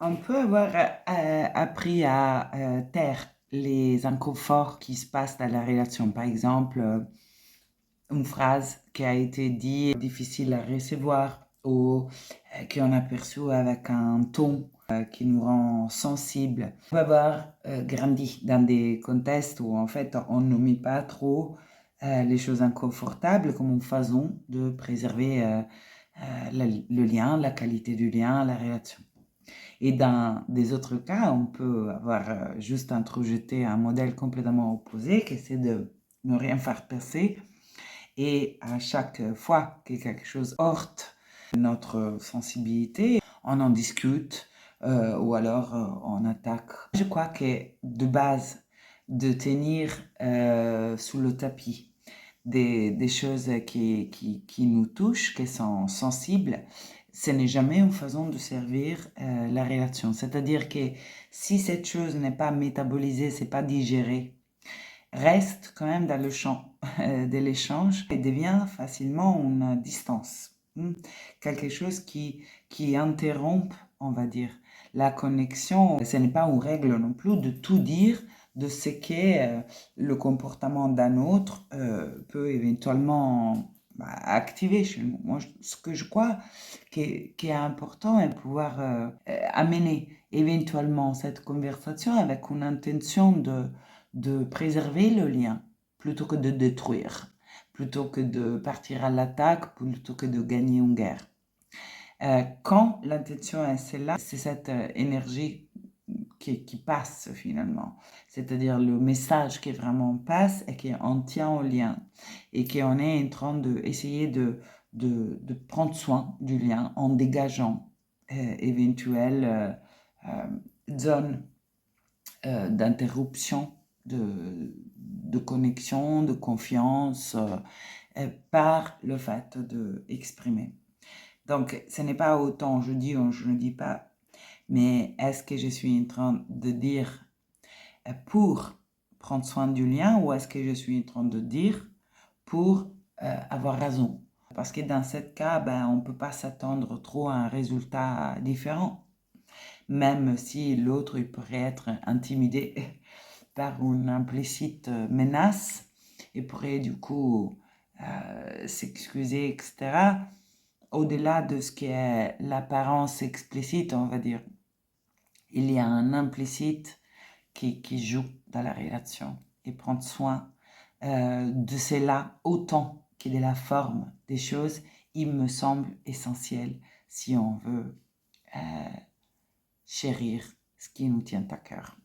On peut avoir appris à taire les inconforts qui se passent dans la relation. Par exemple, une phrase qui a été dite difficile à recevoir ou qu'on a perçue avec un ton qui nous rend sensibles. On peut avoir grandi dans des contextes où en fait on ne met pas trop les choses inconfortables comme une façon de préserver le lien, la qualité du lien, la relation. Et dans des autres cas, on peut avoir juste introjeté un modèle complètement opposé, qui c'est de ne rien faire passer. Et à chaque fois que quelque chose heurte notre sensibilité, on en discute ou alors on attaque. Je crois que de base, de tenir sous le tapis des choses qui nous touchent, qui sont sensibles, ce n'est jamais une façon de servir la relation. C'est-à-dire que si cette chose n'est pas métabolisée, c'est pas digéré, reste quand même dans le champ de l'échange et devient facilement une distance. Quelque chose qui interrompt, on va dire, la connexion. Ce n'est pas une règle non plus de tout dire de ce qu'est le comportement d'un autre peut éventuellement activer chez nous. Moi, ce que je crois qui est important est de pouvoir amener éventuellement cette conversation avec une intention de préserver le lien plutôt que de détruire, plutôt que de partir à l'attaque, plutôt que de gagner une guerre. Quand l'intention est celle-là, c'est cette énergie qui passe finalement. C'est-à-dire le message qui vraiment passe et qu'on tient au lien et qu'on est en train d'essayer de prendre soin du lien en dégageant éventuelles zones d'interruption de connexion, de confiance par le fait d'exprimer. Donc, ce n'est pas autant je dis ou je ne dis pas, mais est-ce que je suis en train de dire pour prendre soin du lien ou est-ce que je suis en train de dire pour avoir raison? Parce que dans ce cas, on ne peut pas s'attendre trop à un résultat différent, même si l'autre il pourrait être intimidé par une implicite menace et pourrait du coup s'excuser, etc. Au-delà de ce qui est l'apparence explicite, on va dire, il y a un implicite qui joue dans la relation et prendre soin de cela autant que de la forme des choses, il me semble essentiel si on veut chérir ce qui nous tient à cœur.